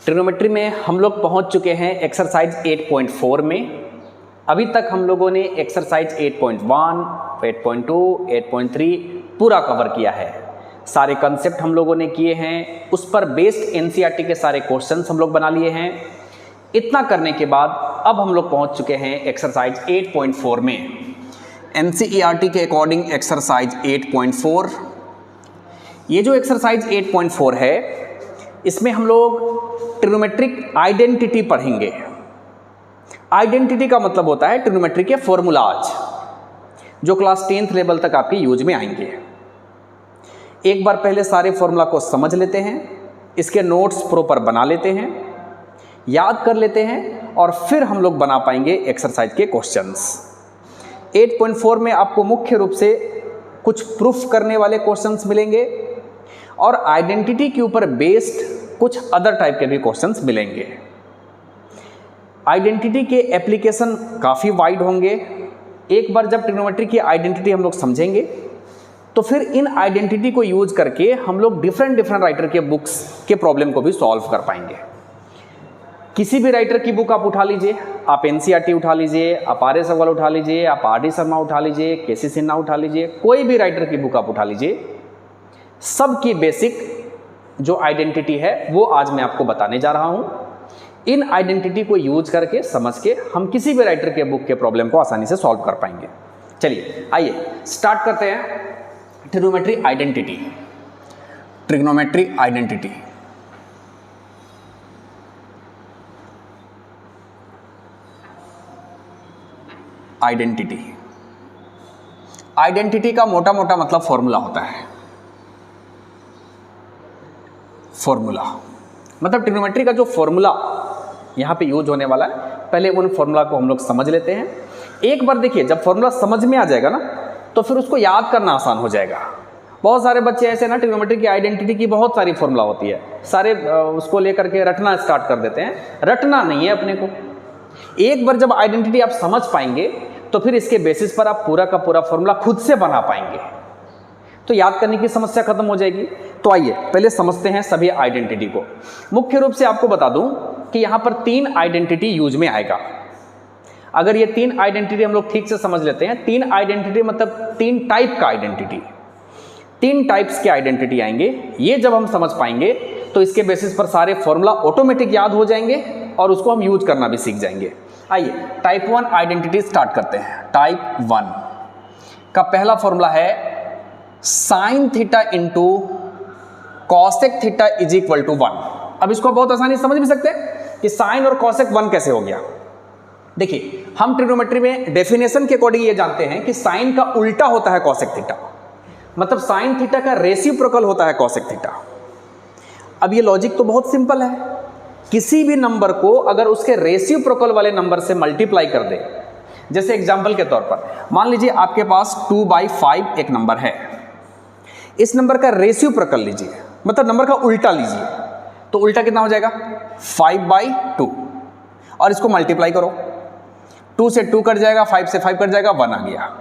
Trigonometry में हम लोग पहुंच चुके हैं एक्सरसाइज 8.4 में। अभी तक हम लोगों ने एक्सरसाइज 8.1, 8.2, 8.3 पूरा कवर किया है। सारे कंसेप्ट हम लोगों ने किए हैं, उस पर बेस्ड एनसीईआरटी के सारे क्वेश्चंस हम लोग बना लिए हैं। इतना करने के बाद अब हम लोग पहुंच चुके हैं एक्सरसाइज 8.4 में। एनसीईआरटी के अकॉर्डिंग एक्सरसाइज 8.4, ये जो एक्सरसाइज 8.4 है इसमें हम लोग ट्रिग्नोमेट्रिक आइडेंटिटी पढ़ेंगे। आइडेंटिटी का मतलब होता है ट्रिग्नोमेट्री के फॉर्मूलाज, जो क्लास 10th लेवल तक आपके यूज में आएंगे। एक बार पहले सारे फॉर्मूला को समझ लेते हैं, इसके नोट्स प्रॉपर बना लेते हैं, याद कर लेते हैं और फिर हम लोग बना पाएंगे एक्सरसाइज के क्वेश्चंस। 8.4 में आपको मुख्य रूप से कुछ प्रूफ करने वाले क्वेश्चंस मिलेंगे और आइडेंटिटी के ऊपर बेस्ड कुछ अदर टाइप के भी क्वेश्चंस मिलेंगे। आइडेंटिटी के एप्लीकेशन काफ़ी वाइड होंगे। एक बार जब ट्रिग्नोमेट्री की आइडेंटिटी हम लोग समझेंगे तो फिर इन आइडेंटिटी को यूज करके हम लोग डिफरेंट राइटर के बुक्स के प्रॉब्लम को भी सॉल्व कर पाएंगे। किसी भी राइटर की बुक आप उठा लीजिए, आप एनसीईआरटी उठा लीजिए, आप आर एस अग्रवाल उठा लीजिए, आप आर डी शर्मा उठा लीजिए, केसी सिन्हा उठा लीजिए, कोई भी राइटर की बुक आप उठा लीजिए, सबकी बेसिक जो आइडेंटिटी है वो आज मैं आपको बताने जा रहा हूँ। इन आइडेंटिटी को यूज करके समझ के हम किसी भी राइटर के बुक के प्रॉब्लम को आसानी से सॉल्व कर पाएंगे। चलिए आइए स्टार्ट करते हैं। Trigonometry identity. Trigonometry identity identity identity का मोटा मोटा मतलब फॉर्मूला होता है। फॉर्मूला मतलब ट्रिग्नोमेट्री का जो फॉर्मूला यहाँ पे यूज होने वाला है, पहले उन फॉर्मूला को हम लोग समझ लेते हैं। एक बार देखिए, जब फॉर्मूला समझ में आ जाएगा ना तो फिर उसको याद करना आसान हो जाएगा। बहुत सारे बच्चे ऐसे ना, ट्रिग्नोमेट्री की आइडेंटिटी की बहुत सारी फॉर्मूला होती है, सारे उसको लेकर के रटना स्टार्ट कर देते हैं। रटना नहीं है अपने को। एक बार जब आइडेंटिटी आप समझ पाएंगे तो फिर इसके बेसिस पर आप पूरा का पूरा फॉर्मूला खुद से बना पाएंगे, तो याद करने की समस्या खत्म हो जाएगी। तो आइए पहले समझते हैं सभी आइडेंटिटी को। मुख्य रूप से आपको बता दूं कि यहाँ पर 3 आइडेंटिटी यूज में आएगा। अगर ये 3 आइडेंटिटी हम लोग ठीक से समझ लेते हैं, 3 आइडेंटिटी मतलब 3 टाइप का आइडेंटिटी, 3 टाइप्स के आइडेंटिटी आएंगे। ये जब हम समझ पाएंगे तो इसके बेसिस पर सारे फॉर्मूला ऑटोमेटिक याद हो जाएंगे और उसको हम यूज करना भी सीख जाएंगे। आइए टाइप 1 आइडेंटिटी स्टार्ट करते हैं। टाइप 1 का पहला फॉर्मूला है sine theta into cosec theta is equal to 1। अब इसको बहुत आसानी से समझ भी सकते हैं कि साइन और कॉसेक 1 कैसे हो गया। देखिए, हम ट्रिग्नोमेट्री में डेफिनेशन के अकॉर्डिंग ये जानते हैं कि साइन का उल्टा होता है कॉसेक थीटा, मतलब साइन थीटा का रेसिप्रोकल होता है कॉसेक थीटा। अब ये लॉजिक तो बहुत सिंपल है। किसी भी नंबर को अगर उसके रेसिप्रोकल वाले नंबर से मल्टीप्लाई कर दे, जैसे एग्जांपल के तौर पर मान लीजिए आपके पास 2/5 एक नंबर है, इस नंबर का रेसिप्रोकल लीजिए, मतलब नंबर का उल्टा लीजिए, तो उल्टा कितना हो जाएगा 5/2 और इसको मल्टीप्लाई करो, 2 से 2 कट जाएगा, 5 से 5 कट जाएगा, 1 आ गया।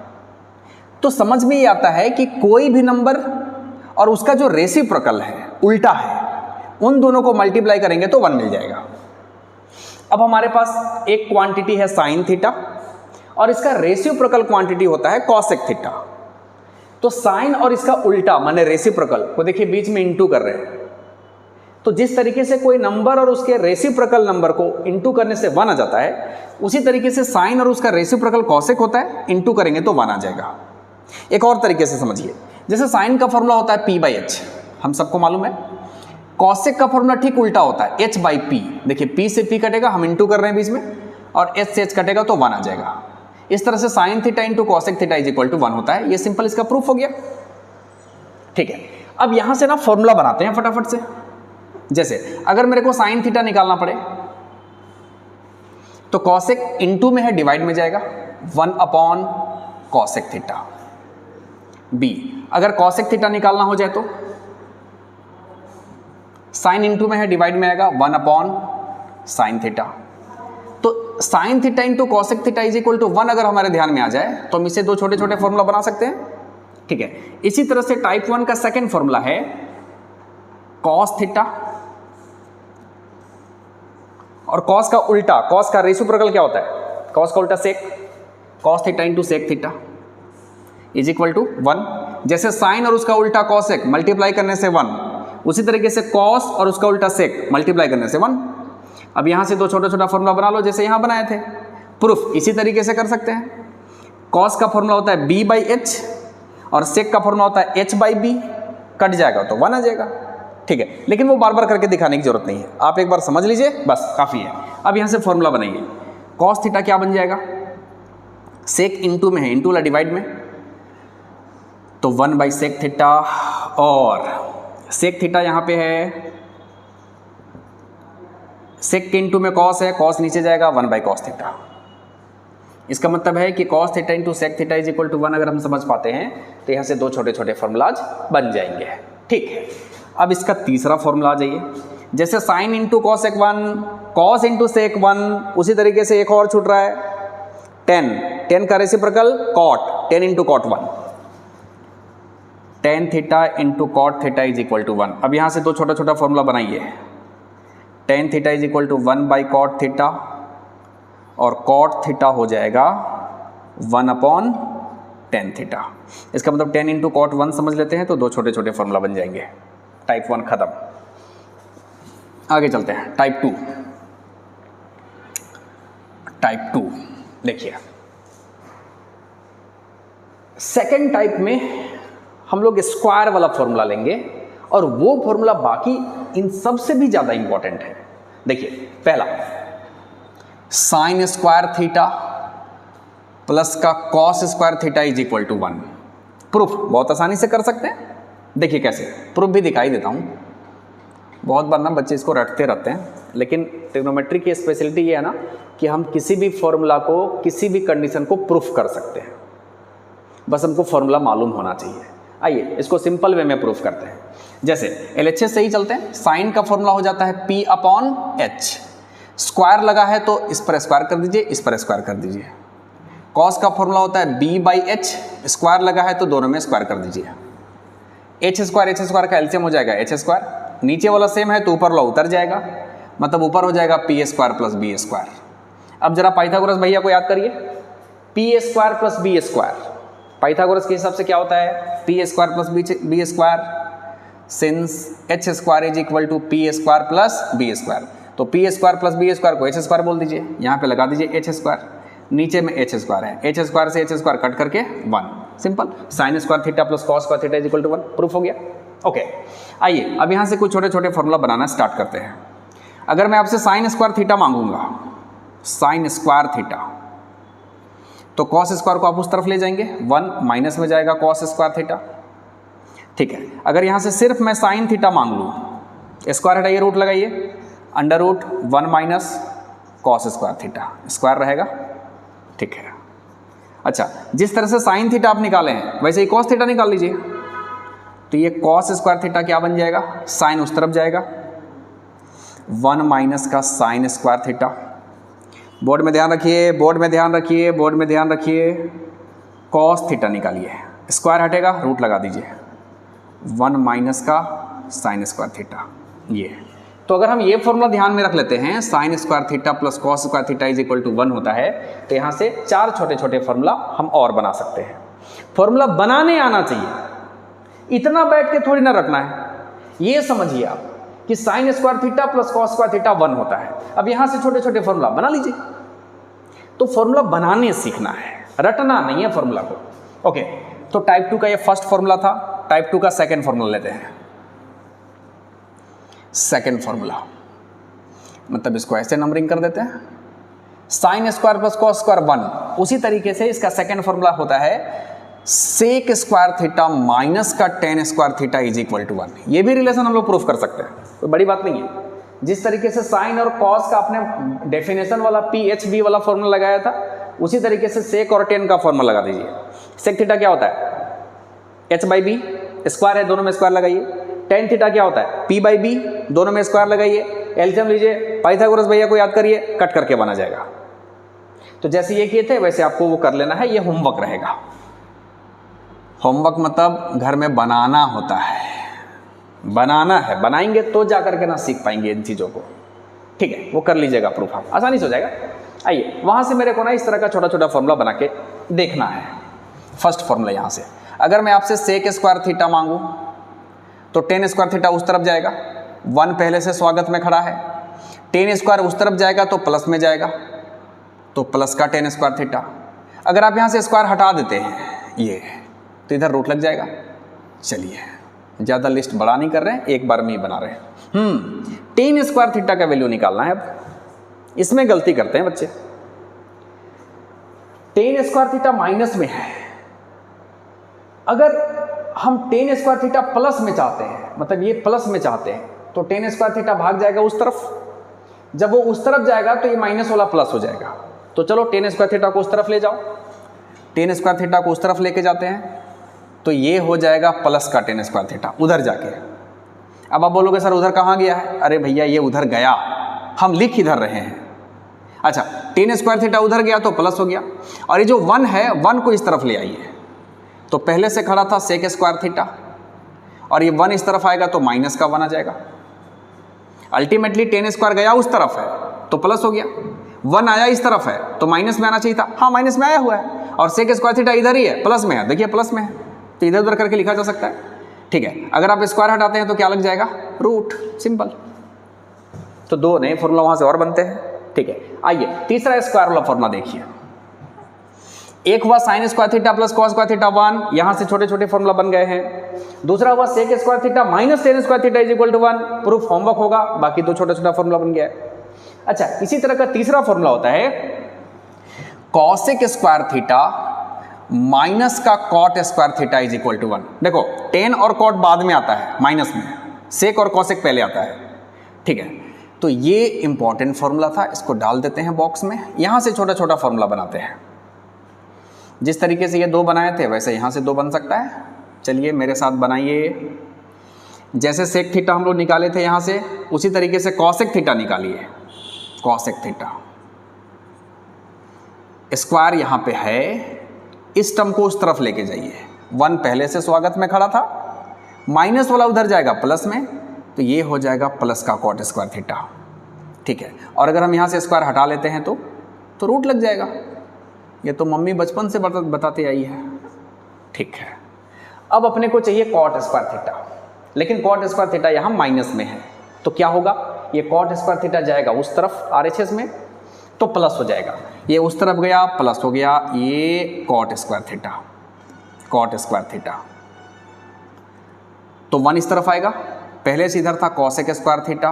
तो समझ में ये आता है कि कोई भी नंबर और उसका जो रेसिप्रोकल है, उल्टा है, उन दोनों को मल्टीप्लाई करेंगे तो 1 मिल जाएगा। अब हमारे पास एक क्वांटिटी है साइन थीटा और इसका रेसिप्रोकल क्वांटिटी होता है कॉसेक थीटा। तो साइन और इसका उल्टा माने रेसिप्रोकल को देखिए बीच में इंटू कर रहे हैं, तो जिस तरीके से कोई नंबर और उसके रेसिप्रोकल नंबर को इंटू करने से 1 आ जाता है, उसी तरीके से साइन और उसका रेसिप्रोकल कॉसेक होता है, इंटू करेंगे तो 1 आ जाएगा। एक और तरीके से समझिए, जैसे साइन का फॉर्मूला होता है P/H, हम सबको मालूम है। कॉसेक का फॉर्मूला ठीक उल्टा होता है H/P। देखिए P से P कटेगा, हम इंटू कर रहे हैं बीच में, और H से H कटेगा तो 1 आ जाएगा। इस तरह से sine theta into cosec theta is equal to 1 होता है। ये सिंपल इसका प्रूफ हो गया। ठीक है, अब यहां से ना फॉर्मूला बनाते हैं फटाफट से। जैसे अगर मेरे को साइन थीटा निकालना पड़े तो कॉसेक इंटू में है, डिवाइड में जाएगा, 1 कॉसेक थीटा। बी अगर कॉसेक थीटा निकालना हो जाए तो साइन इंटू में है, डिवाइड में आएगा, 1 साइन थीटा। तो sine theta into cosec theta is equal to 1 अगर हमारे ध्यान में आ जाए तो हम इसे 2 छोटे छोटे फॉर्मूला बना सकते हैं। ठीक है, इसी तरह से टाइप 1 का सेकंड फॉर्मूला है कॉस थीटा और कॉस का उल्टा, कॉस का रेसिप्रोकल क्या होता है? कॉस का उल्टा sec, cos theta into sec theta is equal to 1। जैसे साइन और उसका उल्टा कॉसेक मल्टीप्लाई करने से 1, उसी तरीके से कॉस और उसका उल्टा सेक मल्टीप्लाई करने से 1। अब यहाँ से दो छोटा छोटा फॉर्मूला बना लो जैसे यहाँ बनाए थे। प्रूफ इसी तरीके से कर सकते हैं। कॉस का फॉर्मूला होता है b बाई एच और सेक का फॉर्मूला होता है h बाई बी, कट जाएगा तो 1 आ जाएगा। ठीक है, लेकिन वो बार बार करके दिखाने की जरूरत नहीं है, आप एक बार समझ लीजिए बस काफ़ी है। अब यहाँ से फॉर्मूला बनाइए। कॉस थीटा क्या बन जाएगा? सेक इंटू में है, इंटू वाला डिवाइड में, तो 1 बाई सेक थीटा, और सेक थीटा यहाँ पे है, सेक के इंटू में कॉस है, कॉस नीचे जाएगा 1 बाई कॉस थीटा। इसका मतलब है कि cos theta into sec theta is equal to 1 अगर हम समझ पाते हैं तो यहाँ से दो छोटे छोटे फॉर्मूलाज बन जाएंगे। ठीक है, अब इसका तीसरा फॉर्मूला आ जाइए। जैसे साइन इंटू कॉस एक 1, कॉस इंटू सेक 1, उसी तरीके से एक और छूट रहा है, टेन का reciprocal cot, tan into cot 1, tan theta into cot theta is equal to 1। अब यहाँ से दो छोटा छोटा फॉर्मूला बनाइए। Tan theta is equal to 1 by cot theta, और कॉट थीटा हो जाएगा 1 अपॉन टेन थीटा। इसका मतलब 10 इंटू कॉट 1 समझ लेते हैं तो दो छोटे छोटे फॉर्मूला बन जाएंगे। टाइप 1 खत्म। आगे चलते हैं टाइप 2। टाइप 2 देखिए, सेकेंड टाइप में हम लोग स्क्वायर वाला फॉर्मूला लेंगे, और वो फॉर्मूला बाकी इन सबसे भी ज्यादा इंपॉर्टेंट है। देखिए, पहला साइन स्क्वायर थीटा प्लस का cos square theta is equal to 1। Proof बहुत आसानी से कर सकते हैं। देखिए कैसे, प्रूफ भी दिखाई देता हूं। बहुत बार ना बच्चे इसको रटते रहते हैं, लेकिन ट्रिग्नोमेट्री की स्पेशलिटी ये है ना कि हम किसी भी फॉर्मूला को, किसी भी कंडीशन को प्रूफ कर सकते हैं, बस हमको फॉर्मूला मालूम होना चाहिए। आइए इसको सिंपल वे में प्रूफ करते हैं। जैसे LHS से ही चलते हैं। साइन का फॉर्मूला हो जाता है P अपॉन एच, स्क्वायर लगा है तो इस पर स्क्वायर कर दीजिए, इस पर स्क्वायर कर दीजिए। कॉस का फॉर्मूला होता है B बाई एच, स्क्वायर लगा है तो दोनों में स्क्वायर कर दीजिए। एच स्क्वायर का एलसीएम हो जाएगा एच स्क्वायर, नीचे वाला सेम है तो ऊपर वाला उतर जाएगा, मतलब ऊपर हो जाएगा P square plus B square. अब जरा पाइथागोरस भैया को याद करिए, P square plus B square, Pythagoras के हिसाब से क्या होता है? P square plus B square, since H square is equal to P square plus B square, तो P square plus B square को एच स्क्वायर बोल दीजिए, यहाँ पे लगा दीजिए एच स्क्वायर, नीचे में एच स्क्वायर है, एच स्क्वायर से एच स्क्वायर कट करके 1, simple. Sine square theta plus cos square theta is equal to 1, proof हो गया। ओके, आइए अब यहाँ से कुछ छोटे छोटे फॉर्मूला बनाना स्टार्ट करते हैं। अगर मैं आपसे साइन स्क्वायर थीटा मांगूंगा, साइन स्क्वायर थीटा, तो कॉस स्क्वायर को आप उस तरफ ले जाएंगे, 1 माइनस में जाएगा कॉस स्क्वायर थीटा। ठीक है, अगर यहाँ से सिर्फ मैं साइन थीटा मांग लूँ, स्क्वायर हटाइए, रूट लगाइए, under root 1 minus cos square theta, square रहेगा। ठीक है, अच्छा, जिस तरह से साइन थीटा आप निकाले हैं वैसे ही कॉस थीटा निकाल लीजिए, तो ये कॉस स्क्वायर थीटा क्या बन जाएगा? साइन उस तरफ जाएगा, 1 माइनस का साइन स्क्वायर थीटा। बोर्ड में ध्यान रखिए, बोर्ड में ध्यान रखिए, बोर्ड में ध्यान रखिए, कॉस थीटा निकालिए, स्क्वायर हटेगा, रूट लगा दीजिए, 1 माइनस का साइन स्क्वायर थीटा। ये तो अगर हम ये फॉर्मूला ध्यान में रख लेते हैं, sine square theta plus cos square theta is equal to 1 होता है, तो यहाँ से 4 छोटे छोटे फॉर्मूला हम और बना सकते हैं। फॉर्मूला बनाने आना चाहिए, इतना बैठ के थोड़ी ना रखना है। ये समझिए आप कि sign square theta plus cos square theta 1 होता है। अब यहाँ से छोटे छोटे फॉर्मूला बना लीजिए। तो फॉर्मूला बनाने सीखना है, रटना नहीं है फॉर्मूला को। ओके, तो टाइप 2 का ये फर्स्ट फॉर्मूला था। टाइप 2 का सेकेंड फॉर्मूला लेते हैं। सेकेंड फॉर्मूला मतलब इसको ऐसे नंबरिंग कर देते हैं, sine square plus cos square 1। उसी तरीके से इसका सेकेंड फॉर्मूला होता है सेक स्क्वायर थीटा माइनस का tan square theta is equal to 1। ये भी रिलेशन हम लोग प्रूफ कर सकते हैं, कोई बड़ी बात नहीं है। जिस तरीके से साइन और कॉस का आपने डेफिनेशन वाला PHB वाला फॉर्मूला लगाया था, उसी तरीके से सेक और टेन का फॉर्मूला लगा दीजिए। सेक थीटा क्या होता है? h बाई बी, स्क्वायर है, दोनों में स्क्वायर लगाइए। टेन थीटा क्या होता है? P बाई बी, दोनों में स्क्वायर लगाइए। एलसीएम लीजिए, पाइथागोरस भैया को याद करिए, कट करके बना जाएगा। तो जैसे ये किए थे वैसे आपको वो कर लेना है, ये होमवर्क रहेगा। होमवर्क मतलब घर में बनाना होता है, बनाना है, बनाएंगे तो जा करके ना सीख पाएंगे इन चीज़ों को। ठीक है, वो कर लीजिएगा प्रूफ, आप आसानी से हो जाएगा। आइए वहाँ से मेरे को ना इस तरह का छोटा छोटा फॉर्मूला बना के देखना है। फर्स्ट फॉर्मूला यहाँ से, अगर मैं आपसे सेक स्क्वायर थीटा मांगूँ तो टेन स्क्वायर थीटा उस तरफ जाएगा, 1 पहले से स्वागत में खड़ा है, टेन स्क्वायर उस तरफ जाएगा तो प्लस में जाएगा, तो प्लस का टेन स्क्वायर थीटा। अगर आप यहाँ से स्क्वायर हटा देते हैं ये, तो इधर रूट लग जाएगा। चलिए ज़्यादा लिस्ट बड़ा नहीं कर रहे हैं, एक बार में ही बना रहे हैं। टेन स्क्वायर थीटा का वैल्यू निकालना है। अब इसमें गलती करते हैं बच्चे, टेन स्क्वायर थीटा माइनस में है, अगर हम टेन स्क्वायर थीटा प्लस में चाहते हैं, मतलब ये प्लस में चाहते हैं, तो टेन स्क्वायर थीटा भाग जाएगा उस तरफ, जब वो उस तरफ जाएगा तो ये माइनस वाला प्लस हो जाएगा। तो चलो टेन स्क्वायर थीटा को उस तरफ ले जाओ, टेन स्क्वायर थीटा को उस तरफ लेके जाते हैं तो ये हो जाएगा प्लस का टेन स्क्वायर थीटा उधर जाके। अब आप बोलोगे सर उधर कहाँ गया है? अरे भैया ये उधर गया, हम लिख इधर रहे हैं। अच्छा, टेन स्क्वायर थीटा उधर गया तो प्लस हो गया, और ये जो 1 है 1 को इस तरफ ले आइए, तो पहले से खड़ा था सेक स्क्वायर थीटा, और ये 1 इस तरफ आएगा तो माइनस का 1 आ जाएगा। अल्टीमेटली टेन स्क्वायर गया उस तरफ है तो प्लस हो गया, 1 आया इस तरफ है तो माइनस में आना चाहिए था, हाँ माइनस में आया हुआ है, और सेक स्क्वायर थीटा इधर ही है, प्लस में है, देखिए प्लस में है, तो इधर उधर करके लिखा जा सकता है। ठीक है, अगर आप स्क्वायर हटाते हैं तो क्या लग जाएगा? Root, simple. तो 2 नए फॉर्मूला वहां से और बनते हैं। ठीक है, आइए तीसरा स्क्वायर वाला फॉर्मूला देखिए। एक हुआ sign square theta plus cos square theta 1, यहां से छोटे छोटे फॉर्मूला बन गए हैं। दूसरा हुआ sec square theta minus tan square theta is equal to 1, proof homework होगा, बाकी 2 छोटा छोटा फॉर्मूला बन गया है। अच्छा, इसी तरह का तीसरा फॉर्मूला होता है कॉसेक स्क्वायर थीटा माइनस का cot square theta is equal to 1। देखो टेन और कॉट बाद में आता है माइनस में, सेक और कॉसेक पहले आता है। ठीक है, तो ये इंपॉर्टेंट फॉर्मूला था, इसको डाल देते हैं बॉक्स में। यहां से छोटा छोटा फॉर्मूला बनाते हैं, जिस तरीके से ये 2 बनाए थे वैसे यहां से 2 बन सकता है। चलिए मेरे साथ बनाइए, जैसे सेक थीटा हम लोग निकाले थे यहां से, उसी तरीके से कॉसेक थीटा निकालिए। कॉसेक थीटा स्क्वायर यहां पे है, इस टर्म को उस तरफ लेके जाइए, 1 पहले से स्वागत में खड़ा था, माइनस वाला उधर जाएगा प्लस में, तो ये हो जाएगा प्लस का कॉट स्क्वायर थीटा। ठीक है, और अगर हम यहाँ से स्क्वायर हटा लेते हैं तो रूट लग जाएगा। ये तो मम्मी बचपन से बताते आई है। ठीक है, अब अपने को चाहिए कॉट स्क्वायर थीटा, लेकिन कॉट स्क्वायर थीटा यहाँ माइनस में है, तो क्या होगा? ये कॉट स्क्वायर थीटा जाएगा उस तरफ RHS में तो प्लस हो जाएगा, ये उस तरफ गया प्लस हो गया, ये cot square theta, cot square theta, तो 1 इस तरफ आएगा, पहले से इधर था कॉसेक स्क्वायर थीटा,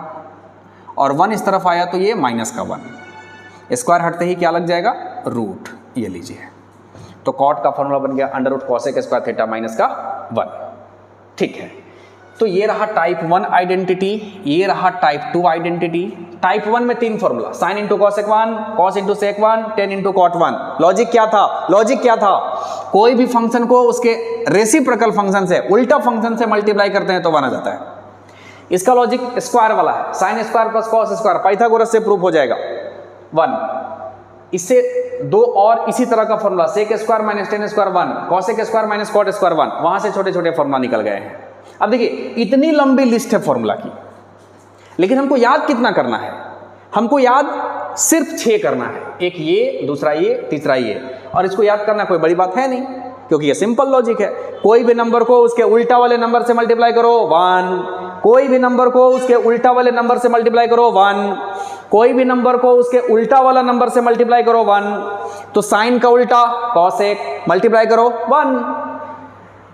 और 1 इस तरफ आया तो ये माइनस का 1, स्क्वायर हटते ही क्या लग जाएगा? रूट। ये लीजिए, तो कॉट का फॉर्मूला बन गया under root cosec square theta minus का 1। ठीक है, तो ये रहा टाइप 1 आइडेंटिटी, ये रहा टाइप 2 आइडेंटिटी। टाइप 1 में 3 formula, sine into cosec 1, cos into sec 1, tan into cot 1। Logic क्या था? लॉजिक क्या था? कोई भी फंक्शन को उसके रेसिप्रोकल फंक्शन से, उल्टा फंक्शन से मल्टीप्लाई करते हैं तो 1 आ जाता है। इसका लॉजिक स्क्वायर वाला है, sine square plus cos square, Pythagoras से प्रूफ हो जाएगा 1। इससे 2 और इसी तरह का formula, sec square minus tan square 1, cosec square minus cot square 1, वहां से छोटे छोटे फॉर्मूला निकल गए हैं। अब देखिए इतनी लंबी लिस्ट है फॉर्मूला की, लेकिन हमको याद कितना करना है? हमको याद सिर्फ 6 करना है, एक ये, दूसरा ये, तीसरा ये, और इसको याद करना कोई बड़ी बात है नहीं, क्योंकि ये सिंपल लॉजिक है। कोई भी नंबर को उसके उल्टा वाले नंबर से मल्टीप्लाई करो 1, कोई भी नंबर को उसके उल्टा वाले नंबर से मल्टीप्लाई करो 1, कोई भी नंबर को उसके उल्टा वाला नंबर से मल्टीप्लाई करो 1। तो साइन का उल्टा कॉसेक मल्टीप्लाई करो 1,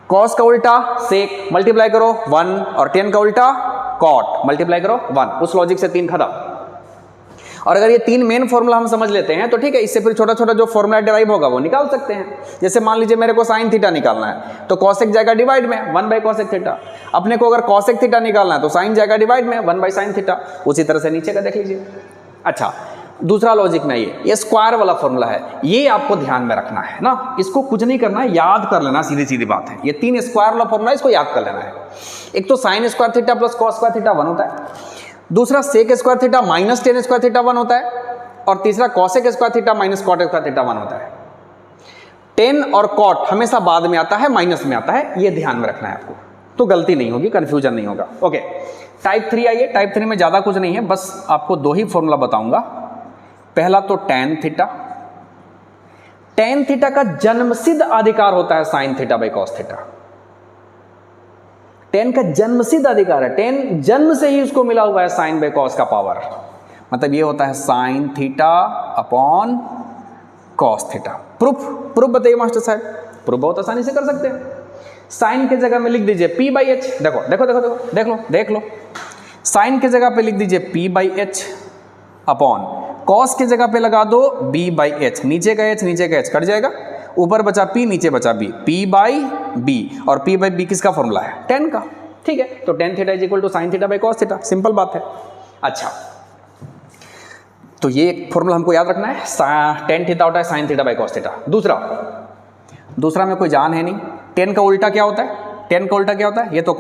कॉस का उल्टा सेक मल्टीप्लाई करो 1, और टेन का उल्टा कॉट मल्टीप्लाई करो 1। उस लॉजिक से 3 खत्म। और अगर ये 3 मेन फॉर्मूला हम समझ लेते हैं तो ठीक है, इससे फिर छोटा छोटा जो फॉर्मूला डिराइव होगा वो निकाल सकते हैं। जैसे मान लीजिए मेरे को साइन थीटा निकालना है तो कॉसेक जाएगा डिवाइड में 1 बाई कॉसेक थीटा। अपने को अगर कॉसेक थीटा निकालना है तो साइन जाएगा डिवाइड में 1 बाई साइन थीटा। उसी तरह से नीचे का देख लीजिए। अच्छा, दूसरा लॉजिक में ये स्क्वायर वाला फॉर्मूला है, ये आपको ध्यान में रखना है ना, इसको कुछ नहीं करना है, याद कर लेना, सीधी सीधी बात है। ये 3 स्क्वायर वाला फॉर्मूला, इसको याद कर लेना है। एक तो sine square theta plus cos square theta 1 होता है, दूसरा sec square theta minus tan square theta 1 होता है, और तीसरा cosec square theta minus cot square theta 1 होता है। टेन और कॉट हमेशा बाद में आता है, माइनस में आता है, ये ध्यान में रखना है आपको। तो गलती नहीं होगी, कन्फ्यूजन नहीं होगा। ओके, टाइप 3 आइए। टाइप 3 में ज़्यादा कुछ नहीं है, बस आपको दो ही फॉर्मूला बताऊंगा। पहला तो tan थीटा। tan थीटा का जन्मसिद्ध अधिकार होता है sin theta by cos theta. tan का जन्मसिद्ध अधिकार है, tan जन्म से ही उसको मिला हुआ है sin बाई cos का पावर। मतलब ये होता है sin theta upon cos theta. Proof बताइए मास्टर साहब। प्रूफ बहुत आसानी से कर सकते हैं। साइन की जगह में लिख दीजिए p बाई एच। देख लो साइन की जगह पे लिख दीजिए p by H upon cos की जगह पे लगा दो b बाई एच। नीचे का h कट जाएगा, ऊपर बचा p, नीचे बचा b, p बाई b। और p बाई b किसका फॉर्मूला है? tan का। ठीक है, तो tan theta is equal to sine theta by cos theta. Simple बात है। अच्छा, तो ये एक फॉर्मूला हमको याद रखना है। tan थीटा होता है sine theta by cos theta. दूसरा में कोई जान है नहीं। tan का उल्टा क्या होता है? tan का उल्टा क्या होता है? ये तो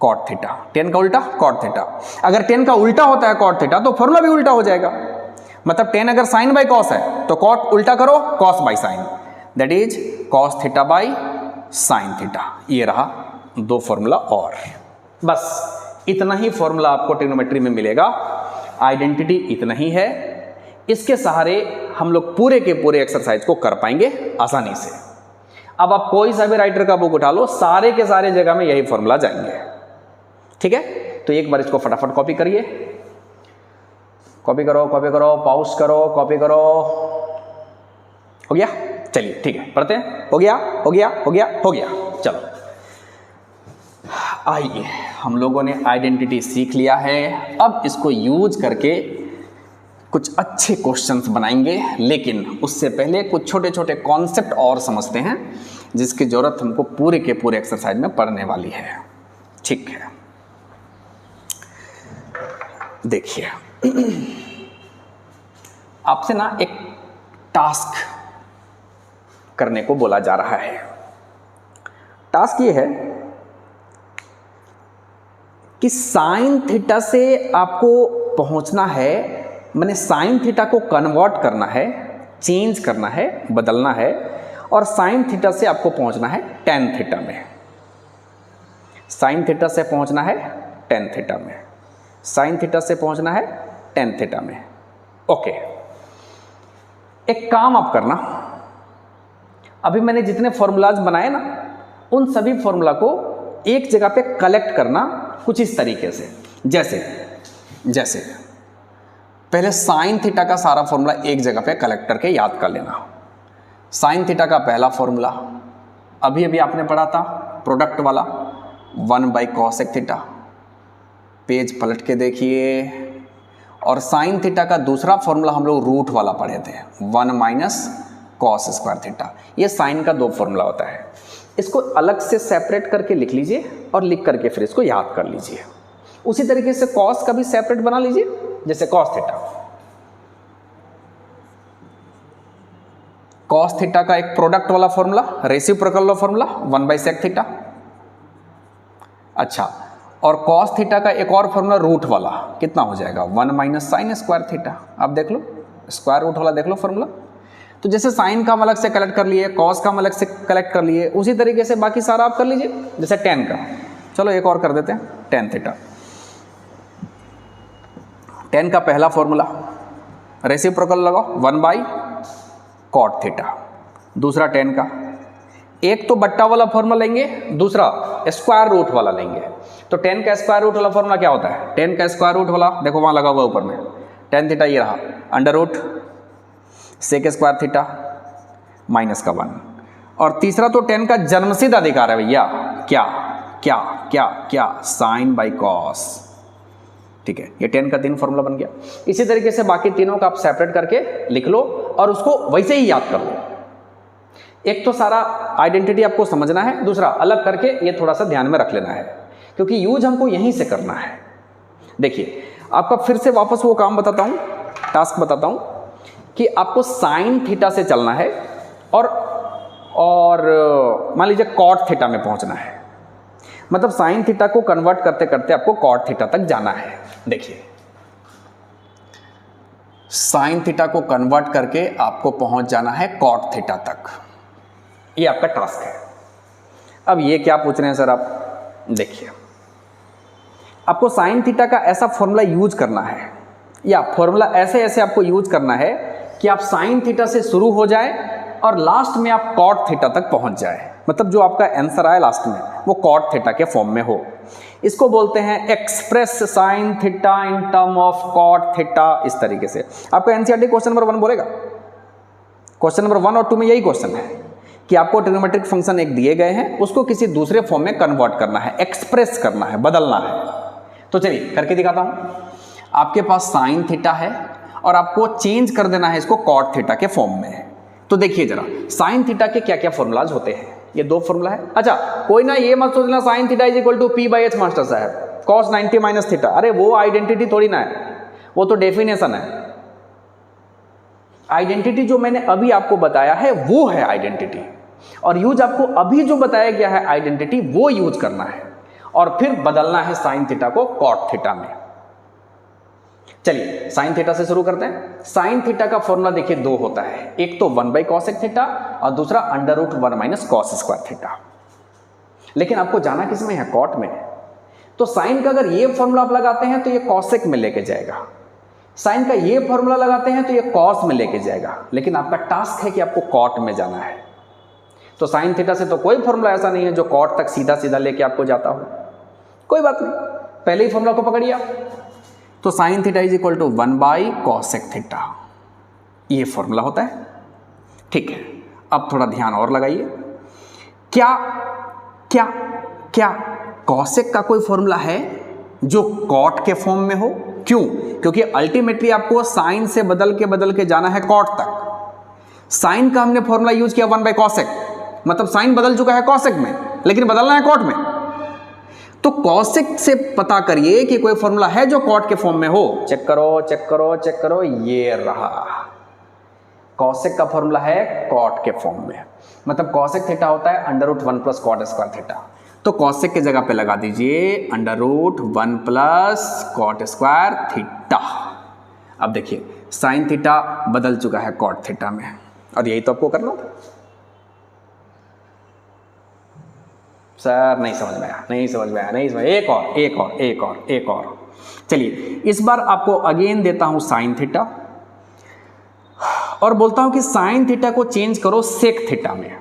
cot थीटा। tan का उल्टा cot थीटा। अगर tan का उल्टा होता है cot थीटा तो फॉर्मूला भी उल्टा हो जाएगा। मतलब tan अगर sin बाई cos है तो cot उल्टा करो cos by sin, that is cos theta by sin theta. ये रहा दो फॉर्मूला। और बस इतना ही फॉर्मूला आपको ट्रिग्नोमेट्री में मिलेगा। आइडेंटिटी इतना ही है। इसके सहारे हम लोग पूरे के पूरे एक्सरसाइज को कर पाएंगे आसानी से। अब आप कोई सा भी राइटर का बुक उठा लो, सारे के सारे जगह में यही फॉर्मूला जाएंगे। ठीक है, तो एक बार इसको फटाफट कॉपी करिए। कॉपी करो, पॉज करो, कॉपी करो। हो गया? चलिए ठीक है, पढ़ते हैं। हो गया। चलो आइए, हम लोगों ने आइडेंटिटी सीख लिया है। अब इसको यूज करके कुछ अच्छे क्वेश्चंस बनाएंगे, लेकिन उससे पहले कुछ छोटे छोटे कॉन्सेप्ट और समझते हैं जिसकी ज़रूरत हमको पूरे के पूरे एक्सरसाइज में पढ़ने वाली है। ठीक है, देखिए आपसे ना एक टास्क करने को बोला जा रहा है। टास्क ये है कि साइन थीटा से आपको पहुंचना है, मैंने साइन थीटा को कन्वर्ट करना है, चेंज करना है, बदलना है, और साइन थीटा से आपको पहुंचना है टेन थीटा में। साइन थीटा से पहुंचना है टेन थीटा में, साइन थीटा से पहुंचना है टेन थीटा में। ओके, एक काम आप करना, अभी मैंने जितने फॉर्मूलाज बनाए ना, उन सभी फॉर्मूला को एक जगह पे कलेक्ट करना कुछ इस तरीके से। जैसे पहले साइन थीटा का सारा फॉर्मूला एक जगह पे कलेक्ट करके याद कर लेना। साइन थीटा का पहला फॉर्मूला अभी अभी आपने पढ़ा था, प्रोडक्ट वाला, 1 बाई कॉसेक थीटा। पेज पलट के देखिए। और साइन थीटा का दूसरा फॉर्मूला हम लोग रूट वाला पढ़े थे, 1 माइनस कॉस स्क्वायर थीटा। ये साइन का दो फॉर्मूला होता है। इसको अलग से सेपरेट करके लिख लीजिए और लिख करके फिर इसको याद कर लीजिए। उसी तरीके से कॉस का भी सेपरेट बना लीजिए, जैसे कॉस थीटा। कॉस थीटा का एक प्रोडक्ट वाला फॉर्मूला, रेसिप्रोकल वाला फॉर्मूला 1 बाई सेक थीटा। अच्छा, और कॉस थीटा का एक और फॉर्मूला रूट वाला, कितना हो जाएगा? 1 माइनस साइन स्क्वायर थीटा। आप देख लो, स्क्वायर रूट वाला देख लो फॉर्मूला। तो जैसे साइन का हम अलग से कलेक्ट कर लिए, कॉस का हम अलग से कलेक्ट कर लिए, उसी तरीके से बाकी सारा आप कर लीजिए। जैसे टेन का, चलो एक और कर देते हैं, टेन थीटा। टेन का पहला फॉर्मूला रेसिप्रोकल लगाओ, 1 बाई कॉट थीटा। दूसरा टेन का, एक तो बट्टा वाला फॉर्मूला लेंगे, दूसरा स्क्वायर रूट वाला लेंगे। तो टेन का स्क्वायर रूट वाला फॉर्मूला क्या होता है? टेन का स्क्वायर रूट वाला देखो वहाँ लगा हुआ ऊपर में, टेन थीटा ये रहा, under root sec square theta minus का 1। और तीसरा तो टेन का जन्मसिद्ध अधिकार है भैया, क्या क्या क्या क्या, साइन बाई कॉस। ठीक है, ये टेन का 3 फॉर्मूला बन गया। इसी तरीके से बाकी तीनों का आप सेपरेट करके लिख लो और उसको वैसे ही याद कर लो। एक तो सारा आइडेंटिटी आपको समझना है, दूसरा अलग करके ये थोड़ा सा ध्यान में रख लेना है, क्योंकि यूज हमको यहीं से करना है। देखिए, आपका फिर से वापस वो काम बताता हूँ, टास्क बताता हूँ कि आपको साइन थीटा से चलना है और मान लीजिए कॉट थीटा में पहुँचना है। मतलब साइन थीटा को कन्वर्ट करते करते आपको कॉट थीटा तक जाना है। देखिए, साइन थीटा को कन्वर्ट करके आपको पहुंच जाना है कॉट थीटा तक। ये आपका टास्क है। अब ये क्या पूछ रहे हैं सर आप, देखिए आपको साइन थीटा का ऐसा फॉर्मूला यूज करना है, या फॉर्मूला ऐसे ऐसे आपको यूज करना है कि आप साइन थीटा से शुरू हो जाए और लास्ट में आप कॉट थीटा तक पहुंच जाए, मतलब जो आपका आंसर आए लास्ट में वो कॉट थीटा के फॉर्म में हो। इसको बोलते हैं express sine theta in term of cot theta. इस तरीके से आपका एनसीईआरटी क्वेश्चन नंबर 1 बोलेगा, क्वेश्चन नंबर 1 और 2 में यही क्वेश्चन है कि आपको ट्रिग्नोमेट्रिक फंक्शन एक दिए गए हैं, उसको किसी दूसरे फॉर्म में कन्वर्ट करना है, एक्सप्रेस करना है, बदलना है। तो चलिए करके दिखाता हूं। आपके पास साइन थीटा है और आपको चेंज कर देना है इसको कॉट थीटा के फॉर्म में। तो देखिए जरा साइन थीटा के क्या क्या फॉर्मूलाज होते हैं, ये 2 फॉर्मूला है। अच्छा कोई ना ये मत सोचना sine theta is equal to P by H master साहब कॉस 90 माइनस थीटा, अरे वो आइडेंटिटी थोड़ी ना है, वो तो डेफिनेशन है। आइडेंटिटी जो मैंने अभी आपको बताया है वो है आइडेंटिटी, और यूज आपको अभी जो बताया गया है आइडेंटिटी वो यूज करना है और फिर बदलना है साइन थीटा को कॉट थीटा में। चलिए साइन थीटा से शुरू करते हैं। साइन थीटा का फॉर्मूला देखिए 2 होता है, एक तो 1 बाई कॉसेक थीटा और दूसरा √1 माइनस कॉस स्क्वायर थीटा। लेकिन आपको जाना किस में है, कॉट में। तो साइन का अगर ये फॉर्मूला आप लगाते हैं तो ये कॉसेक में लेके जाएगा, साइन का ये फॉर्मूला लगाते हैं तो ये कॉस में लेके जाएगा, लेकिन आपका टास्क है कि आपको कॉट में जाना है। तो साइन थीटा से तो कोई फॉर्मूला ऐसा नहीं है जो कॉट तक सीधा सीधा लेके आपको जाता हो, कोई बात नहीं, पहले ही फॉर्मूला को पकड़िए आप। तो sine theta is equal to 1 by cosec theta, ये फॉर्मूला होता है। ठीक है, अब थोड़ा ध्यान और लगाइए, क्या क्या क्या कॉसेक का कोई फॉर्मूला है जो कॉट के फॉर्म में हो? क्यों? क्योंकि अल्टीमेटली आपको साइन से बदल के जाना है कॉट तक। साइन का हमने फॉर्मूला यूज किया 1 बाई कॉसेक, मतलब साइन बदल चुका है कॉसेक में, लेकिन बदलना है कॉट में। तो कॉसेक से पता करिए कि कोई फॉर्मूला है जो कॉट के फॉर्म में हो। चेक करो चेक करो चेक करो, ये रहा, कॉसेक का फॉर्मूला है कॉट के फॉर्म में, मतलब कॉसेक थीटा होता है √1 प्लस कॉट स्क्वायर थीटा। तो कॉसेक के जगह पे लगा दीजिए √1 प्लस कॉट स्क्वायर थीटा। अब देखिए साइन थीटा बदल चुका है कॉट थीटा में, और यही तो आपको करना था। सर नहीं समझ में आया, नहीं समझ में आया, नहीं समझ, एक और एक और एक और एक और। चलिए इस बार आपको अगेन देता हूं साइन थीटा और बोलता हूं कि साइन थीटा को चेंज करो सेक थीटा में,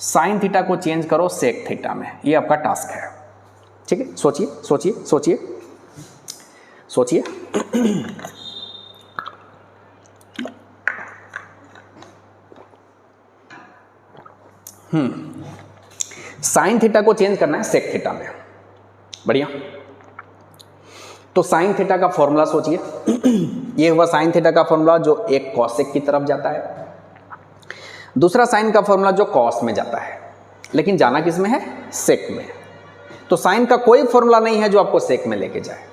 साइन थीटा को चेंज करो सेक थीटा में, ये आपका टास्क है। ठीक है, सोचिए सोचिए सोचिए सोचिए। साइन थीटा को चेंज करना है सेक थीटा में, बढ़िया। तो साइन थीटा का फॉर्मूला सोचिए, ये हुआ साइन थीटा का फॉर्मूला जो एक कॉसेक की तरफ जाता है, दूसरा साइन का फॉर्मूला जो कॉस में जाता है, लेकिन जाना किस में है, सेक में। तो साइन का कोई फॉर्मूला नहीं है जो आपको सेक में लेके जाए,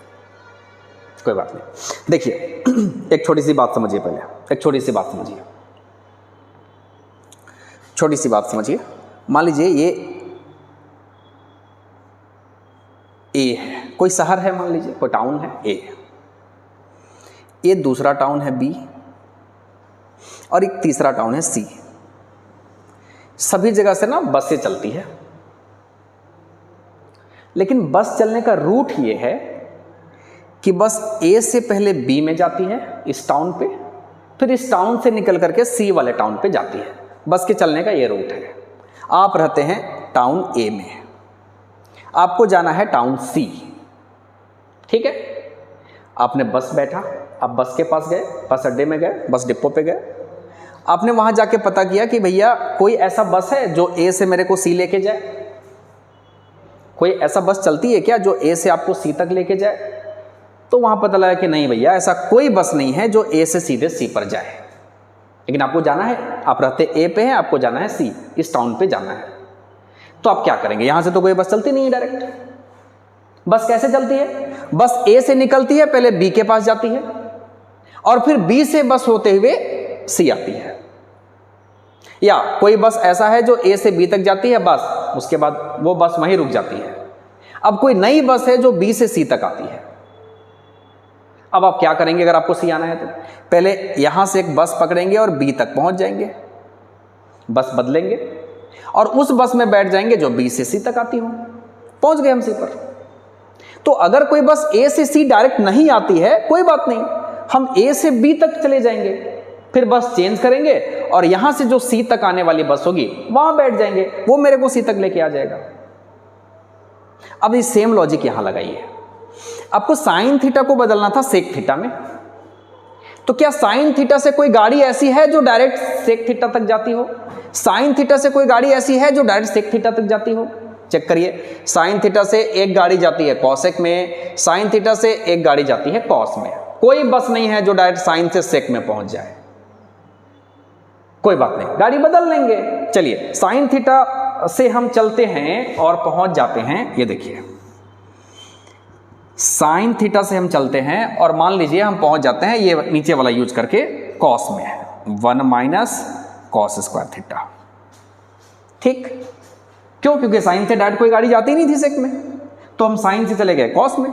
कोई बात नहीं। देखिए एक छोटी सी बात समझिए, पहले एक छोटी सी बात समझिए, छोटी सी बात समझिए। मान लीजिए ये ए है, कोई शहर है, मान लीजिए कोई टाउन है ए, ये दूसरा टाउन है बी, और एक तीसरा टाउन है सी। सभी जगह से ना बसें चलती है, लेकिन बस चलने का रूट ये है कि बस ए से पहले बी में जाती है इस टाउन पे, फिर इस टाउन से निकल करके सी वाले टाउन पे जाती है। बस के चलने का ये रूट है। आप रहते हैं टाउन ए में, आपको जाना है टाउन सी, ठीक है। आपने बस बैठा, आप बस के पास गए, बस अड्डे में गए, बस डिपो पे गए, आपने वहां जाके पता किया कि भैया कोई ऐसा बस है जो ए से मेरे को सी लेके जाए, कोई ऐसा बस चलती है क्या जो ए से आपको सी तक लेके जाए? तो वहां पता लगा कि नहीं भैया ऐसा कोई बस नहीं है जो ए से सीधे सी पर जाए, लेकिन आपको जाना है, आप रहते ए पे हैं, आपको जाना है सी, इस टाउन पे जाना है। तो आप क्या करेंगे, यहां से तो कोई बस चलती नहीं है डायरेक्ट। बस कैसे चलती है? बस ए से निकलती है, पहले बी के पास जाती है, और फिर बी से बस होते हुए सी आती है। या कोई बस ऐसा है जो ए से बी तक जाती है, बस उसके बाद वो बस वहीं रुक जाती है। अब कोई नई बस है जो बी से सी तक आती है। अब आप क्या करेंगे अगर आपको सी आना है तो? पहले यहां से एक बस पकड़ेंगे और बी तक पहुंच जाएंगे, बस बदलेंगे, और उस बस में बैठ जाएंगे जो बी से सी तक आती हो। पहुंच गए हम सी पर। तो अगर कोई बस ए से सी डायरेक्ट नहीं आती है, कोई बात नहीं, हम ए से बी तक चले जाएंगे, फिर बस चेंज करेंगे और यहां से जो सी तक आने वाली बस होगी वहां बैठ जाएंगे, वो मेरे को सी तक लेके आ जाएगा। अब ये सेम लॉजिक यहां लगाइए। आपको साइन थीटा को बदलना था सेक थीटा में, तो क्या साइन थीटा से कोई गाड़ी ऐसी है जो डायरेक्ट सेक थीटा तक जाती हो? साइन थीटा से कोई गाड़ी ऐसी है जो डायरेक्ट सेक थीटा तक जाती हो? चेक करिए, साइन थीटा से एक गाड़ी जाती है कॉसेक में, साइन थीटा से एक गाड़ी जाती है कॉस में। कोई बस नहीं है जो डायरेक्ट साइन से सेक में पहुंच जाए। कोई बात नहीं, गाड़ी बदल लेंगे। चलिए, साइन थीटा से हम चलते हैं और पहुंच जाते हैं, ये देखिए, साइन थीटा से हम चलते हैं और मान लीजिए हम पहुंच जाते हैं ये नीचे वाला यूज करके कॉस में, 1 माइनस कॉस स्क्वायर थीटा। ठीक, क्यों? क्योंकि साइन से डायरेक्ट कोई गाड़ी जाती नहीं थी सेक में, तो हम साइन से चले गए कॉस में।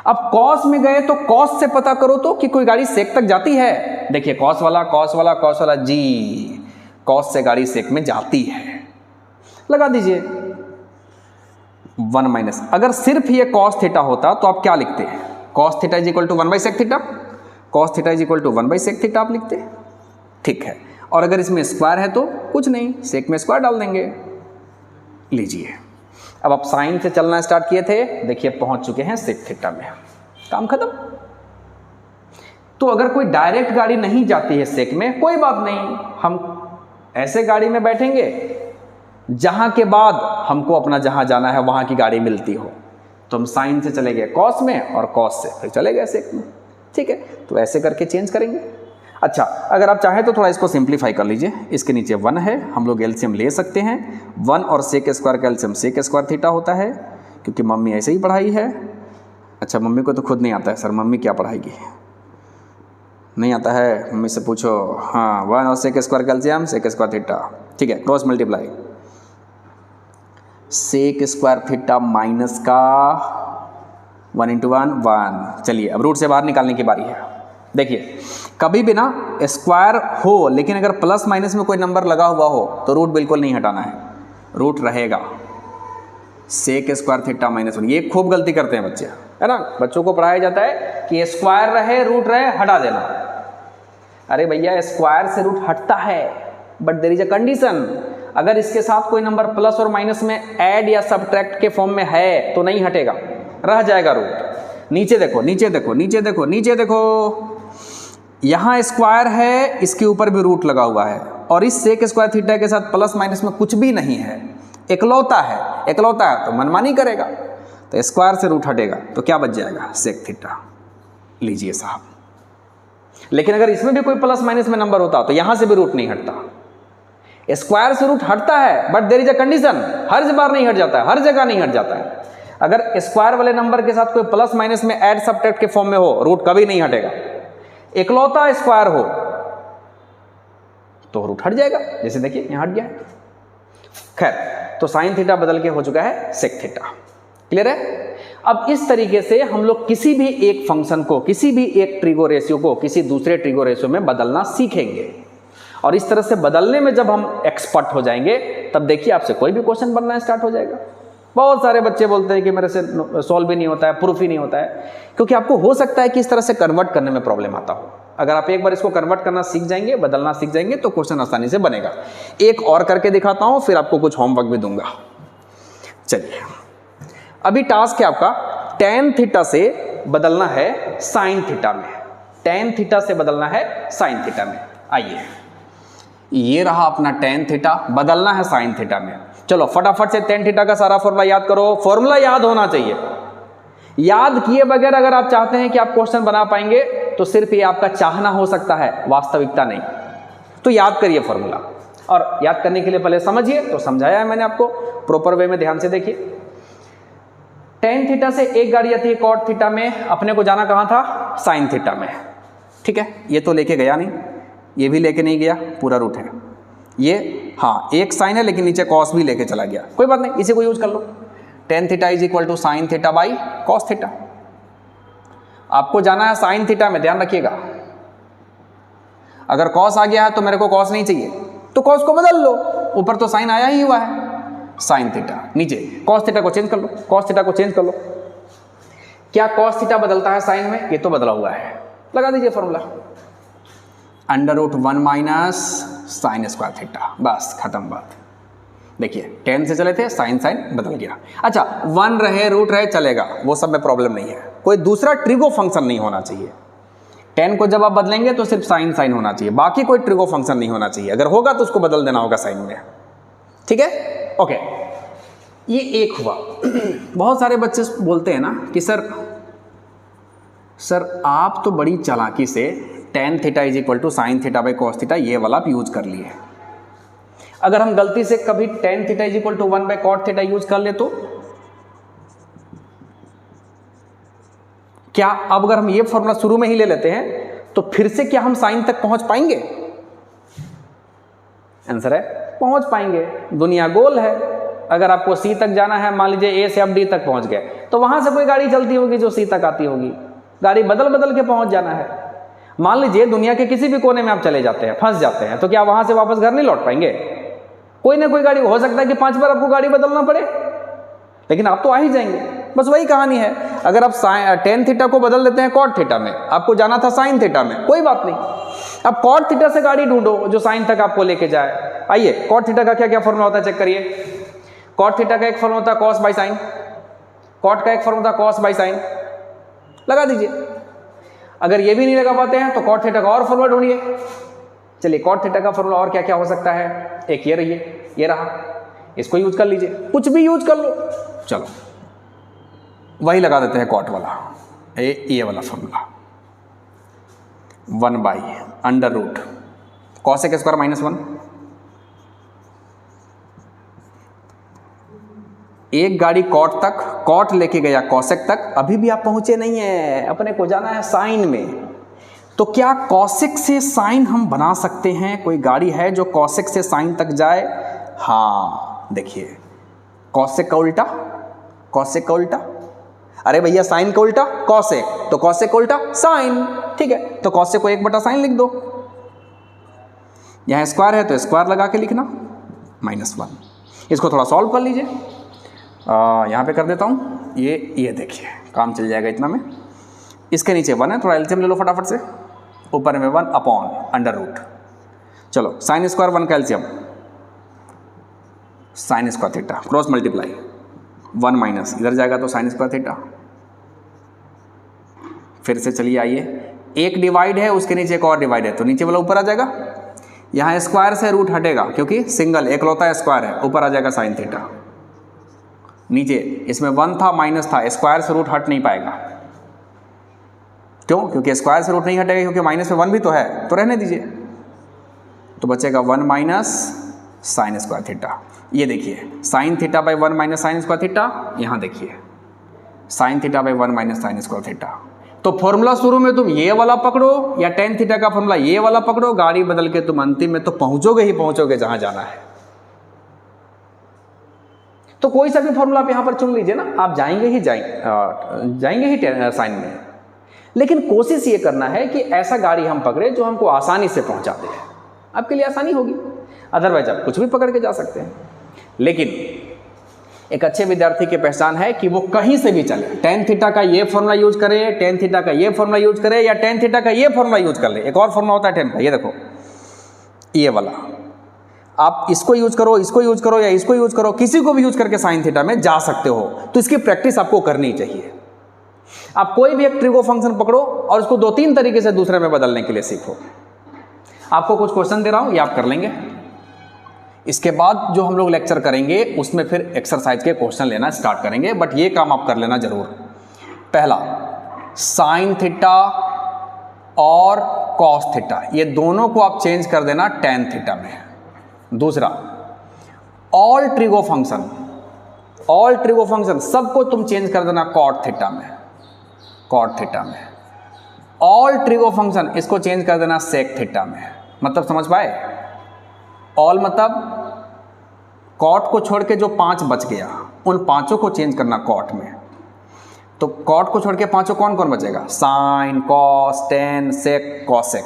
अब कॉस में गए तो कॉस से पता करो तो कि कोई गाड़ी सेक तक जाती है। देखिए, कॉस वाला कॉस वाला कॉस वाला, जी कॉस से गाड़ी सेक में जाती है, लगा दीजिए 1 माइनस। अगर सिर्फ ये कॉस थीटा होता तो आप क्या लिखते हैं? Cos theta is equal to 1 by sec theta, cos theta is equal to 1 by sec theta आप लिखते। ठीक है, और अगर इसमें स्क्वायर है तो कुछ नहीं, सेक में स्क्वायर डाल देंगे। लीजिए, अब आप साइन से चलना स्टार्ट किए थे, देखिए पहुंच चुके हैं सेक थीटा में, काम खत्म। तो अगर कोई डायरेक्ट गाड़ी नहीं जाती है सेक में, कोई बात नहीं, हम ऐसे गाड़ी में बैठेंगे जहां के बाद हमको अपना जहां जाना है वहां की गाड़ी मिलती हो। तो हम साइन से चले गए कॉस में और कॉस से फिर चले गए सेक में। ठीक है, तो ऐसे करके चेंज करेंगे। अच्छा, अगर आप चाहें तो थोड़ा इसको सिंप्लीफाई कर लीजिए। इसके नीचे 1 है, हम लोग एलसीएम ले सकते हैं। 1 और सेक स्क्वायर का एलसीएम सेक स्क्वायर थीटा होता है, क्योंकि मम्मी ऐसे ही पढ़ाई है। अच्छा, मम्मी को तो खुद नहीं आता है सर, मम्मी क्या पढ़ाएगी? नहीं आता है, मम्मी से पूछो। हाँ, 1 और सेक स्क्वायर का एलसीएम सेक स्क्वायर थीटा। ठीक है, cross multiply, sec square theta minus का 1 इंटू 1 1। चलिए, अब रूट से बाहर निकालने की बारी है। देखिए, कभी भी ना स्क्वायर हो, लेकिन अगर प्लस माइनस में कोई नंबर लगा हुआ हो तो रूट बिल्कुल नहीं हटाना है, रूट रहेगा। सेक स्क्वायर थीटा माइनस 1, ये खूब गलती करते हैं बच्चे, है ना। बच्चों को पढ़ाया जाता है कि स्क्वायर रहे रूट रहे हटा देना। अरे भैया, स्क्वायर से रूट हटता है, but there is a condition. अगर इसके साथ कोई नंबर प्लस और माइनस में ऐड या सब्ट्रैक्ट के फॉर्म में है तो नहीं हटेगा, रह जाएगा रूट। नीचे देखो, नीचे देखो, नीचे देखो, नीचे देखो, यहाँ स्क्वायर है, इसके ऊपर भी रूट लगा हुआ है, और इस सेक स्क्वायर थीटा के साथ प्लस माइनस में कुछ भी नहीं है, इकलौता है। इकलौता है तो मनमानी करेगा, तो स्क्वायर से रूट हटेगा तो क्या बच जाएगा? Sec theta. लीजिए साहब, लेकिन अगर इसमें भी कोई प्लस माइनस में नंबर होता तो यहां से भी रूट नहीं हटता। स्क्वायर से रूट हटता है, but there is a condition, हर बार नहीं हट जाता है, हर जगह नहीं हट जाता है। अगर स्क्वायर वाले नंबर के साथ कोई प्लस माइनस में ऐड सब्ट्रैक्ट के फॉर्म में हो, रूट कभी नहीं हटेगा। इकलौता स्क्वायर हो तो रूट हट जाएगा, जैसे देखिए यहां हट गया है। खैर, तो साइन थीटा बदल के हो चुका है सेक थीटा। क्लियर है? अब इस तरीके से हम लोग किसी भी एक फंक्शन को, किसी भी एक ट्रिगो रेशियो को किसी दूसरे ट्रिगो रेशियो में बदलना सीखेंगे, और इस तरह से बदलने में जब हम एक्सपर्ट हो जाएंगे तब देखिए आपसे कोई भी क्वेश्चन बनना स्टार्ट हो जाएगा। बहुत सारे बच्चे बोलते हैं कि मेरे से सॉल्व ही नहीं होता है, प्रूफ ही नहीं होता है, क्योंकि आपको हो सकता है कि इस तरह से कन्वर्ट करने में प्रॉब्लम आता हो। अगर आप एक बार इसको कन्वर्ट करना सीख जाएंगे, बदलना सीख जाएंगे, तो क्वेश्चन आसानी से बनेगा। एक और करके दिखाता हूं, फिर आपको कुछ होमवर्क भी दूंगा। चलिए, अभी टास्क है आपका tan थीटा से बदलना है साइन थीटा में। tan थीटा से बदलना है साइन थीटा में। आइए, ये रहा अपना tan थीटा, बदलना है साइन थीटा में। चलो फटाफट से tan थीटा का सारा फॉर्मूला याद करो। फॉर्मूला याद होना चाहिए, याद किए बगैर अगर आप चाहते हैं कि आप क्वेश्चन बना पाएंगे तो सिर्फ ये आपका चाहना हो सकता है, वास्तविकता नहीं। तो याद करिए फॉर्मूला, और याद करने के लिए पहले समझिए। तो समझाया है मैंने आपको प्रॉपर वे में, ध्यान से देखिए। tan थीटा से एक गाड़ी आती है cot थीटा में, अपने को जाना कहाँ था? साइन थीटा में। ठीक है, ये तो लेके गया नहीं, ये भी लेके नहीं गया, पूरा रूट है ये। हाँ, एक साइन है लेकिन नीचे कॉस भी लेके चला गया, कोई बात नहीं, इसी को यूज कर लो। tan theta is equal to sine theta by cos theta. आपको जाना है साइन थीटा में, ध्यान रखिएगा। अगर कॉस आ गया है तो मेरे को कॉस नहीं चाहिए, तो कॉस को बदल लो, ऊपर तो साइन आया ही हुआ है, साइन थीटा, नीचे कॉस थीटा को चेंज कर लो, कॉस थीटा को चेंज कर लो। क्या कॉस थीटा बदलता है साइन में? ये तो बदला हुआ है, लगा दीजिए formula, √1 minus sign square theta, बस खत्म बात। देखिए tan से चले थे, साइन बदल गया। अच्छा 1 रहे रूट रहे चलेगा, वो सब में प्रॉब्लम नहीं है, कोई दूसरा ट्रिगो फंक्शन नहीं होना चाहिए। tan को जब आप बदलेंगे तो सिर्फ साइन होना चाहिए, बाकी कोई ट्रिगो फंक्शन नहीं होना चाहिए, अगर होगा तो उसको बदल देना होगा साइन में, ठीक है। ओके, ये एक हुआ। बहुत सारे बच्चे बोलते हैं ना कि सर आप तो बड़ी चालाकी से tan theta is equal to sine theta by cos theta ये वाला आप यूज कर लिए, अगर हम गलती से कभी tan theta is equal to 1 by cot theta use कर ले तो क्या, अब अगर हम ये फॉर्मूला शुरू में ही ले लेते हैं तो फिर से क्या हम साइन तक पहुंच पाएंगे? आंसर है पहुंच पाएंगे, दुनिया गोल है। अगर आपको सी तक जाना है, मान लीजिए ए से आप डी तक पहुंच गए, तो वहां से कोई गाड़ी चलती होगी जो सी तक आती होगी, गाड़ी बदल बदल के पहुंच जाना है। मान लीजिए दुनिया के किसी भी कोने में आप चले जाते हैं, फंस जाते हैं, तो क्या वहां से वापस घर नहीं लौट पाएंगे? कोई ना कोई गाड़ी, हो सकता है कि 5 बार आपको गाड़ी बदलना पड़े, लेकिन आप तो आ ही जाएंगे। बस वही कहानी है, अगर आप tan थीटा को बदल देते हैं कॉट थीटा में, आपको जाना था साइन थीटा में, कोई बात नहीं, अब कॉट थीटा से गाड़ी ढूंढो जो साइन तक आपको लेके जाए। आइए, कॉट थीटा का क्या क्या फॉर्मूला होता है चेक करिए। कॉट थीटा का एक फॉर्मूला होता है कॉस बाई साइन, कॉट का एक फॉर्मूला होता है कॉस बाई साइन, लगा दीजिए। अगर ये भी नहीं लगा पाते हैं तो कॉट थीटा का और फॉर्मूला ढूंढिए। चलिए, कॉट थीटा का फॉर्मूला और क्या क्या हो सकता है, एक ये रहिए, ये रहा, इसको यूज कर लीजिए, कुछ भी यूज कर लो, चलो वही लगा देते हैं कॉट वाला, ये वाला formula 1 by under root cosec square minus 1। एक गाड़ी कॉट तक, कॉट लेके गया कॉसेक तक, अभी भी आप पहुंचे नहीं है, अपने को जाना है साइन में। तो क्या कॉसेक से साइन हम बना सकते हैं? कोई गाड़ी है जो कॉसेक से साइन तक जाए? हाँ देखिए, कॉसेक का उल्टा, कॉसेक का उल्टा, अरे भैया साइन का उल्टा कॉसेक, तो कॉसेक का उल्टा साइन, ठीक है। तो कॉसेक को 1/साइन लिख दो, यहां स्क्वायर है तो स्क्वायर लगा के लिखना -1। इसको थोड़ा सॉल्व कर लीजिए, यहाँ पे कर देता हूँ, ये देखिए काम चल जाएगा इतना में। इसके नीचे 1 है, थोड़ा एलसीएम ले लो फटाफट से, ऊपर में 1 अपॉन अंडर रूट, चलो साइन स्क्वायर 1 का LCM sign square theta, cross multiply 1 minus इधर जाएगा तो साइन स्क्वायर थीटा। फिर से चलिए आइए, एक डिवाइड है उसके नीचे एक और डिवाइड है, तो नीचे वाला ऊपर आ जाएगा, यहाँ स्क्वायर से रूट हटेगा क्योंकि सिंगल एकलौता स्क्वायर है, ऊपर आ जाएगा साइन थीटा। नीचे इसमें 1 था माइनस था, स्क्वायर से रूट हट नहीं पाएगा, क्यों? क्योंकि स्क्वायर से रूट नहीं हटेगा, क्योंकि माइनस में 1 भी तो है, तो रहने दीजिए, तो बचेगा 1 माइनस साइन स्क्वायर थीटा। ये देखिए sign theta by 1 minus sign square theta, यहाँ देखिए sign theta by 1 minus sign square theta. तो फॉर्मूला शुरू में तुम ये वाला पकड़ो या tan थीटा का फॉर्मूला ये वाला पकड़ो, गाड़ी बदल के तुम अंतिम में तो पहुंचोगे ही पहुंचोगे जहां जाना है। तो कोई सा भी फॉर्मूला आप यहां पर चुन लीजिए ना, आप जाएंगे ही साइन में, लेकिन कोशिश ये करना है कि ऐसा गाड़ी हम पकड़े जो हमको आसानी से पहुंचा दे, आपके लिए आसानी होगी। अदरवाइज आप कुछ भी पकड़ के जा सकते हैं, लेकिन एक अच्छे विद्यार्थी की पहचान है कि वो कहीं से भी चले, tan थीटा का ये फॉर्मूला यूज करे, tan थीटा का ये फॉर्मूला यूज करे, या tan थीटा का ये फॉर्मूला यूज कर ले। एक और फॉर्मूला होता है tan का, ये देखो ये वाला, आप इसको यूज करो, इसको यूज करो, या इसको यूज करो, किसी को भी यूज करके साइन थीटा में जा सकते हो। तो इसकी प्रैक्टिस आपको करनी चाहिए। आप कोई भी एक ट्रिगो फंक्शन पकड़ो और उसको 2-3 तरीके से दूसरे में बदलने के लिए सीखो। आपको कुछ क्वेश्चन दे रहा हूं, ये आप कर लेंगे। इसके बाद जो हम लोग लेक्चर करेंगे उसमें फिर एक्सरसाइज के क्वेश्चन लेना स्टार्ट करेंगे, बट ये काम आप कर लेना जरूर। पहला, साइन थीटा और कॉस थीटा, ये दोनों को आप चेंज कर देना tan थीटा में। दूसरा, ऑल ट्रिगो फंक्शन सबको तुम चेंज कर देना कॉट थीटा में, कॉट थीटा में। ऑल ट्रिगो फंक्शन इसको चेंज कर देना सेक थीटा में। मतलब समझ पाए? ऑल मतलब कॉट को छोड़ के जो 5 बच गया, उन 5 को चेंज करना कॉट में। तो कॉट को छोड़ के 5 कौन कौन बचेगा? साइन, कॉस, टेन, सेक, कॉसेक।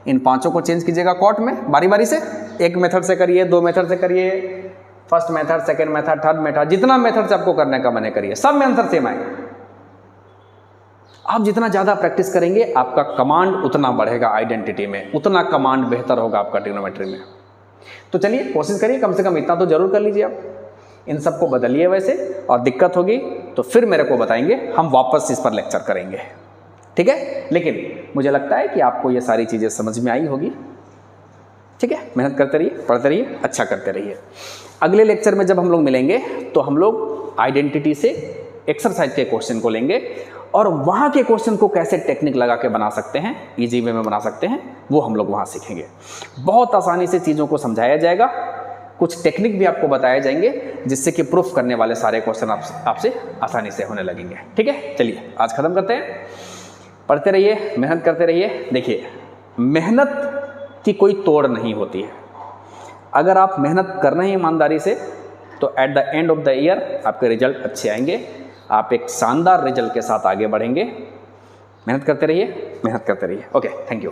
इन पांचों को चेंज कीजिएगा कॉट में बारी बारी से, एक मेथड से करिए, दो मेथड से करिए, first method, second method, third method, जितना मेथड से आपको करने का मन है करिए, सब में आंसर सेम आएगा। आप जितना ज़्यादा प्रैक्टिस करेंगे आपका कमांड उतना बढ़ेगा आइडेंटिटी में, उतना कमांड बेहतर होगा आपका ट्रिग्नोमेट्री में। तो चलिए कोशिश करिए, कम से कम इतना तो जरूर कर लीजिए आप, इन सबको बदलिए वैसे, और दिक्कत होगी तो फिर मेरे को बताएंगे, हम वापस इस पर लेक्चर करेंगे, ठीक है। लेकिन मुझे लगता है कि आपको ये सारी चीज़ें समझ में आई होगी, ठीक है। मेहनत करते रहिए, पढ़ते रहिए, अच्छा करते रहिए। अगले लेक्चर में जब हम लोग मिलेंगे तो हम लोग आइडेंटिटी से एक्सरसाइज के क्वेश्चन को लेंगे और वहाँ के क्वेश्चन को कैसे टेक्निक लगा के बना सकते हैं, इजी वे में बना सकते हैं, वो हम लोग वहाँ सीखेंगे। बहुत आसानी से चीज़ों को समझाया जाएगा, कुछ टेक्निक भी आपको बताए जाएंगे जिससे कि प्रूफ करने वाले सारे क्वेश्चन आपसे आसानी से होने लगेंगे, ठीक है। चलिए आज ख़त्म करते हैं, पढ़ते रहिए, मेहनत करते रहिए। देखिए मेहनत की कोई तोड़ नहीं होती है, अगर आप मेहनत कर रहे हैं ईमानदारी से तो at the end of the year आपके रिजल्ट अच्छे आएंगे, आप एक शानदार रिजल्ट के साथ आगे बढ़ेंगे। मेहनत करते रहिए, मेहनत करते रहिए। Okay, thank you.